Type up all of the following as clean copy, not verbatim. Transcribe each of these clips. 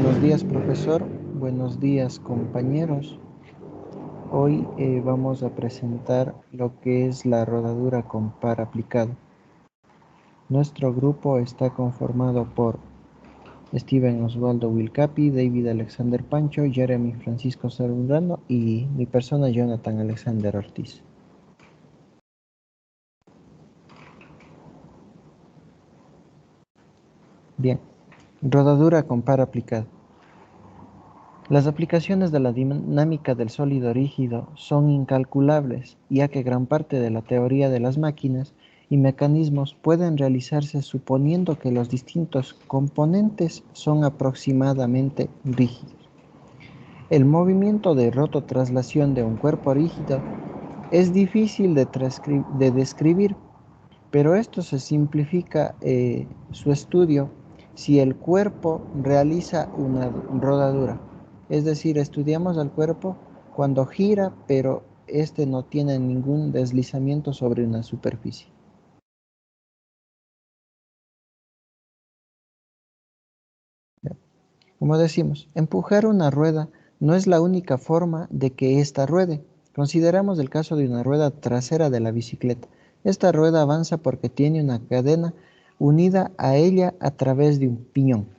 Buenos días, profesor. Buenos días, compañeros. Hoy vamos a presentar lo que es la rodadura con par aplicado. Nuestro grupo está conformado por Steven Osvaldo Wilcapi, David Alexander Pancho, Jeremy Francisco Serrano y mi persona Jonathan Alexander Ortiz. Bien, rodadura con par aplicado. Las aplicaciones de la dinámica del sólido rígido son incalculables, ya que gran parte de la teoría de las máquinas y mecanismos pueden realizarse suponiendo que los distintos componentes son aproximadamente rígidos. El movimiento de rototraslación de un cuerpo rígido es difícil de describir, pero esto se simplifica su estudio si el cuerpo realiza una rodadura. Es decir, estudiamos al cuerpo cuando gira, pero este no tiene ningún deslizamiento sobre una superficie. Como decimos, empujar una rueda no es la única forma de que ésta ruede. Consideramos el caso de una rueda trasera de la bicicleta. Esta rueda avanza porque tiene una cadena unida a ella a través de un piñón.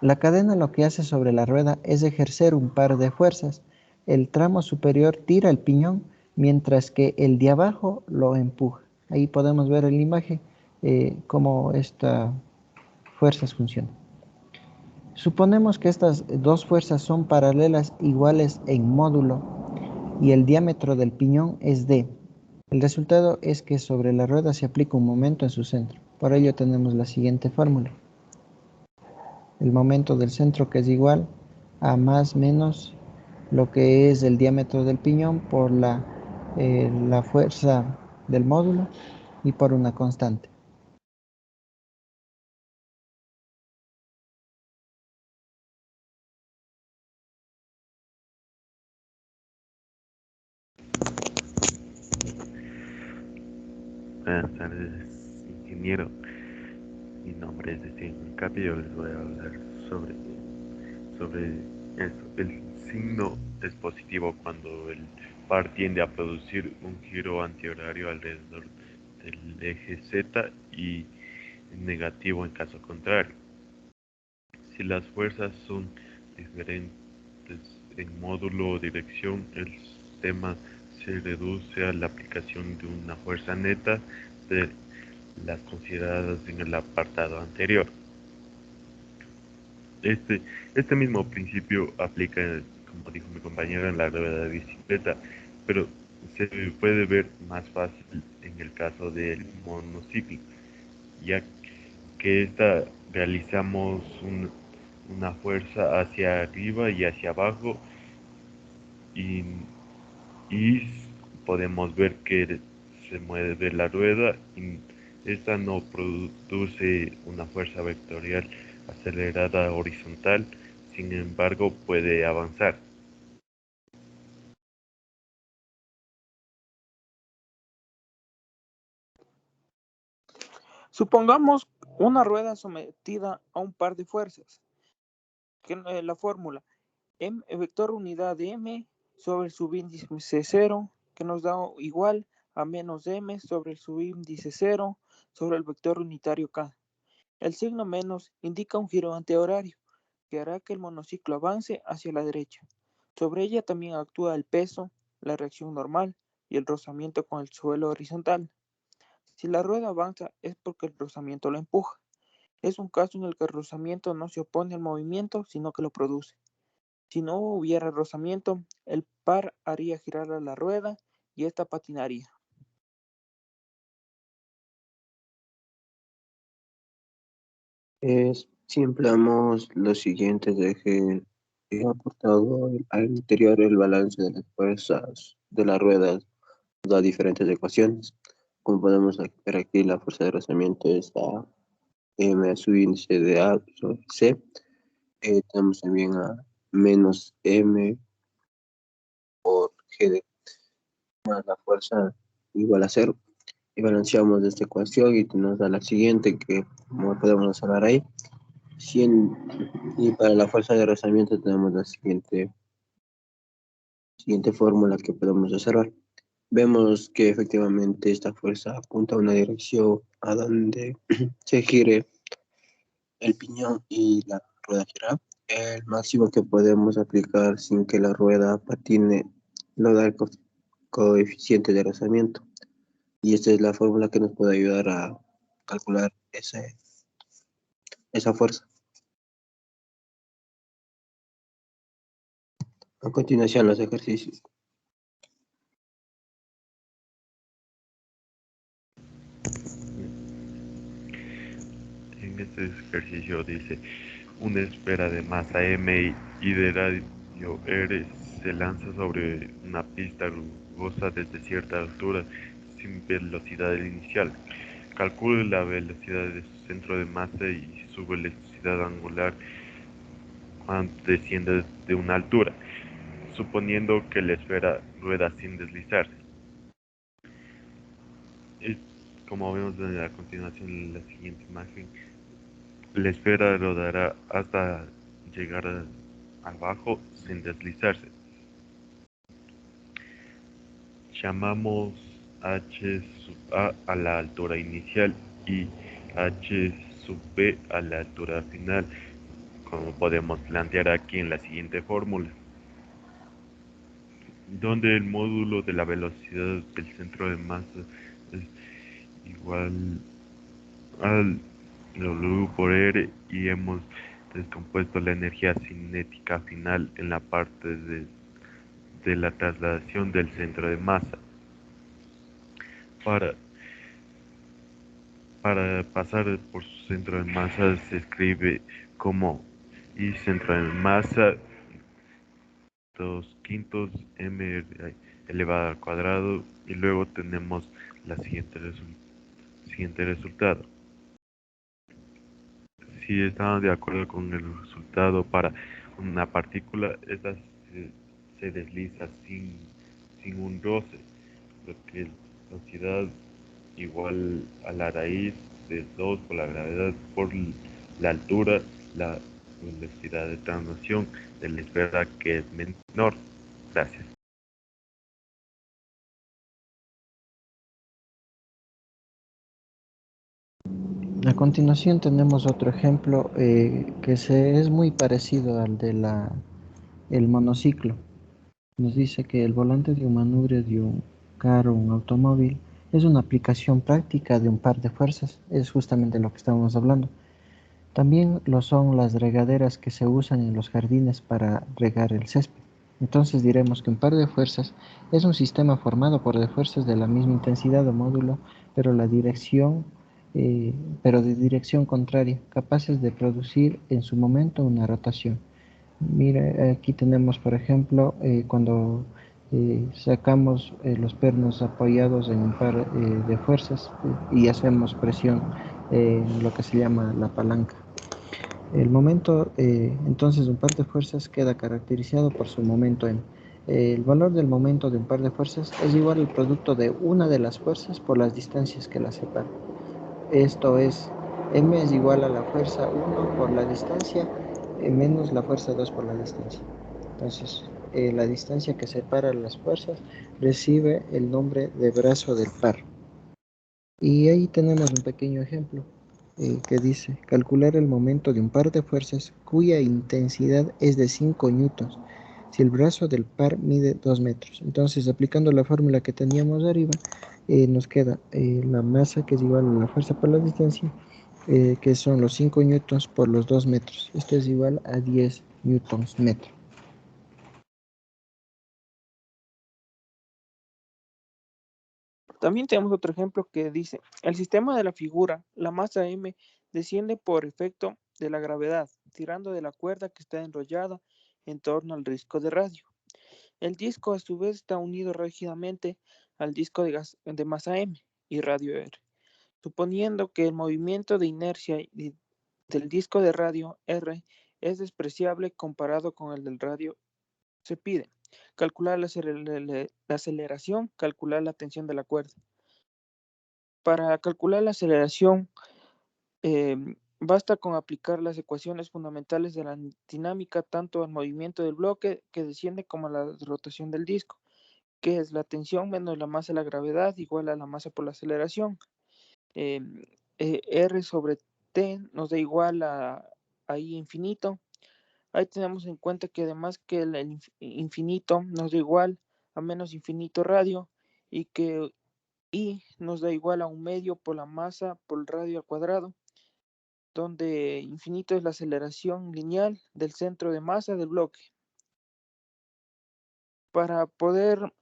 La cadena lo que hace sobre la rueda es ejercer un par de fuerzas. El tramo superior tira el piñón, mientras que el de abajo lo empuja. Ahí podemos ver en la imagen cómo estas fuerzas funcionan. Suponemos que estas dos fuerzas son paralelas iguales en módulo y el diámetro del piñón es d. El resultado es que sobre la rueda se aplica un momento en su centro. Por ello tenemos la siguiente fórmula. El momento del centro, que es igual a más menos lo que es el diámetro del piñón por la fuerza del módulo y por una constante. Buenas tardes, ingeniero. Mi nombre es Steven Capi. Yo les voy a hablar sobre esto. El signo es positivo cuando el par tiende a producir un giro antihorario alrededor del eje Z y negativo en caso contrario. Si las fuerzas son diferentes en módulo o dirección, el sistema se reduce a la aplicación de una fuerza neta de las consideradas en el apartado anterior. Este mismo principio aplica, como dijo mi compañero, en la rueda de bicicleta, pero se puede ver más fácil en el caso del monociclo, ya que esta realizamos una fuerza hacia arriba y hacia abajo y, y podemos ver que se mueve la rueda y esta no produce una fuerza vectorial acelerada horizontal, sin embargo puede avanzar. Supongamos una rueda sometida a un par de fuerzas. La fórmula m vector unidad de m sobre el subíndice 0, que nos da igual a menos m sobre el subíndice 0 sobre el vector unitario k. El signo menos indica un giro antihorario, que hará que el monociclo avance hacia la derecha. Sobre ella también actúa el peso, la reacción normal y el rozamiento con el suelo horizontal. Si la rueda avanza es porque el rozamiento lo empuja. Es un caso en el que el rozamiento no se opone al movimiento, sino que lo produce. Si no hubiera rozamiento, el par haría girar a la rueda y ésta patinaría. Si empleamos los siguientes ejes, he aportado al interior el balance de las fuerzas de las ruedas, nos da diferentes ecuaciones. Como podemos ver aquí, la fuerza de rozamiento es a m a su índice de a sobre c. Tenemos también a menos m por gd más la fuerza igual a cero. Y balanceamos esta ecuación y nos da la siguiente, que como podemos observar ahí, Y para la fuerza de rozamiento tenemos la siguiente fórmula que podemos observar. Vemos que efectivamente esta fuerza apunta a una dirección a donde se gire el piñón y la rueda gira. El máximo que podemos aplicar sin que la rueda patine lo da el coeficiente de rozamiento. Y esta es la fórmula que nos puede ayudar a calcular esa fuerza. A continuación, los ejercicios. En este ejercicio dice, una esfera de masa M y de radio R se lanza sobre una pista rugosa desde cierta altura sin velocidad inicial. Calcule la velocidad de su centro de masa y su velocidad angular cuando desciende de una altura, suponiendo que la esfera rueda sin deslizarse. Y como vemos a continuación en la siguiente imagen, la esfera rodará hasta llegar abajo sin deslizarse. Llamamos h sub a la altura inicial y h sub b a la altura final, como podemos plantear aquí en la siguiente fórmula, donde el módulo de la velocidad del centro de masa es igual al W por R y hemos descompuesto la energía cinética final en la parte de la traslación del centro de masa. Para pasar por su centro de masa se escribe como I centro de masa 2/5 m elevado al cuadrado, y luego tenemos la siguiente resultado. Si estamos de acuerdo con el resultado para una partícula, esta se desliza sin un roce, lo que es velocidad igual a la raíz de 2 por la gravedad por la altura, la velocidad de translación de la esfera, que es menor. Gracias. A continuación tenemos otro ejemplo que es muy parecido al de el monociclo. Nos dice que el volante de un manubrio de un carro, un automóvil, es una aplicación práctica de un par de fuerzas. Es justamente lo que estábamos hablando. También lo son las regaderas que se usan en los jardines para regar el césped. Entonces diremos que un par de fuerzas es un sistema formado por de fuerzas de la misma intensidad o módulo, pero pero de dirección contraria, capaces de producir en su momento una rotación. Mira, aquí tenemos, por ejemplo, cuando sacamos los pernos apoyados en un par de fuerzas y hacemos presión en lo que se llama la palanca. El momento, entonces, de un par de fuerzas queda caracterizado por su momento M. El valor del momento de un par de fuerzas es igual al producto de una de las fuerzas por las distancias que las separan. Esto es, M es igual a la fuerza 1 por la distancia menos la fuerza 2 por la distancia. Entonces, la distancia que separa las fuerzas recibe el nombre de brazo del par. Y ahí tenemos un pequeño ejemplo que dice, calcular el momento de un par de fuerzas cuya intensidad es de 5 newtons, si el brazo del par mide 2 metros. Entonces, aplicando la fórmula que teníamos arriba, nos queda la masa, que es igual a la fuerza por la distancia, que son los 5 newtons por los 2 metros. Esto es igual a 10 newtons metro. También tenemos otro ejemplo que dice, el sistema de la figura, la masa M desciende por efecto de la gravedad, tirando de la cuerda que está enrollada en torno al disco de radio. El disco a su vez está unido rígidamente al disco de masa M y radio R, suponiendo que el movimiento de inercia del disco de radio R es despreciable comparado con el del radio. Se pide calcular la aceleración, calcular la tensión de la cuerda. Para calcular la aceleración, Basta con aplicar las ecuaciones fundamentales de la dinámica tanto al movimiento del bloque que desciende como a la rotación del disco, que es la tensión menos la masa de la gravedad igual a la masa por la aceleración. Eh, R sobre T nos da igual a I infinito. Ahí tenemos en cuenta que además que el infinito nos da igual a menos infinito radio y que I nos da igual a un medio por la masa por el radio al cuadrado, donde infinito es la aceleración lineal del centro de masa del bloque. Para poder,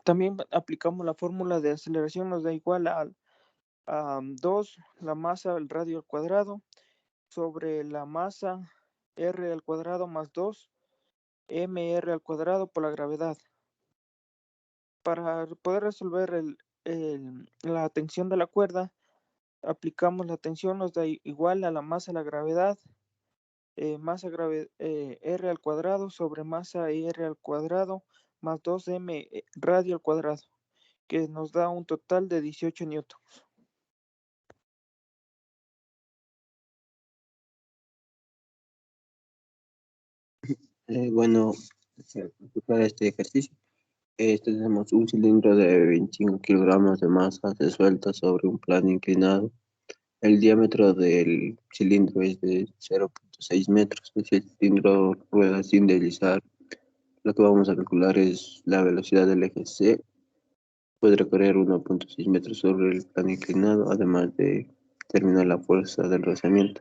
también aplicamos la fórmula de aceleración, nos da igual a 2 la masa al radio al cuadrado sobre la masa r al cuadrado más 2 mr al cuadrado por la gravedad. Para poder resolver la tensión de la cuerda, aplicamos la tensión, nos da igual a la masa a la gravedad, masa r al cuadrado sobre masa r al cuadrado más 2m radio al cuadrado, que nos da un total de 18 newtons. Bueno, para este ejercicio, tenemos un cilindro de 25 kilogramos de masa se suelta sobre un plano inclinado. El diámetro del cilindro es de 0.6 metros. Si el cilindro rueda sin deslizar, lo que vamos a calcular es la velocidad del eje C. Puede recorrer 1.6 metros sobre el plano inclinado, además de determinar la fuerza del rozamiento.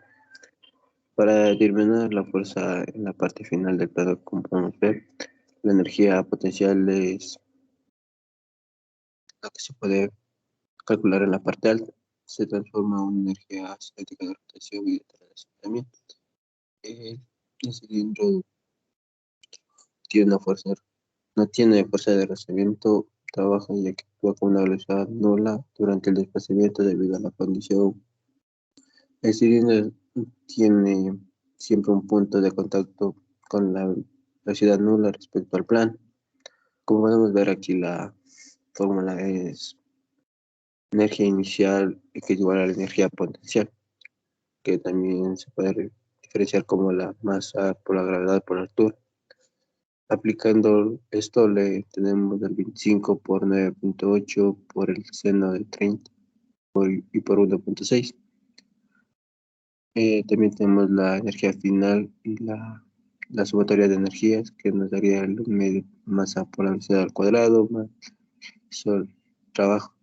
Para determinar la fuerza en la parte final del plano, como podemos ver, la energía potencial es lo que se puede calcular en la parte alta. Se transforma en una energía cinética de rotación y de desplazamiento. El cilindro tiene una fuerza, no tiene fuerza de rozamiento, trabaja ya que actúa con una velocidad nula durante el desplazamiento debido a la condición. El cilindro tiene siempre un punto de contacto con la velocidad nula respecto al plano. Como podemos ver aquí, la fórmula es energía inicial que es igual a la energía potencial, que también se puede diferenciar como la masa por la gravedad por la altura. Aplicando esto le tenemos el 25 por 9.8 por el seno de 30 y por 1.6. También tenemos la energía final y la sumatoria de energías que nos daría el medio masa por la velocidad al cuadrado más el trabajo.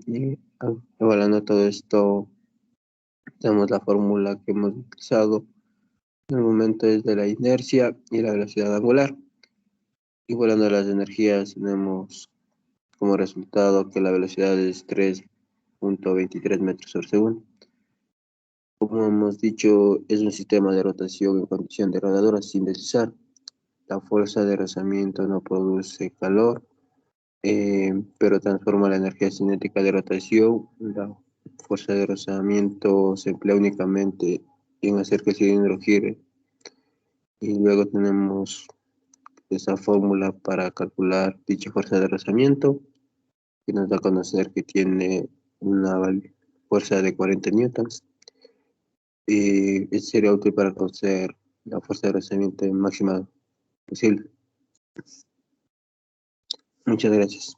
Y evaluando todo esto, tenemos la fórmula que hemos utilizado en el momento es de la inercia y la velocidad angular. Igualando las energías, tenemos como resultado que la velocidad es 3.23 metros por segundo. Como hemos dicho, es un sistema de rotación en condición de rodadura sin deslizar. La fuerza de rozamiento no produce calor, pero transforma la energía cinética de rotación. La fuerza de rozamiento se emplea únicamente en hacer que el cilindro gire. Y luego tenemos esa fórmula para calcular dicha fuerza de rozamiento, que nos da a conocer que tiene una fuerza de 40 newtons. Esto sería útil para conocer la fuerza de rozamiento máxima posible. Muchas gracias.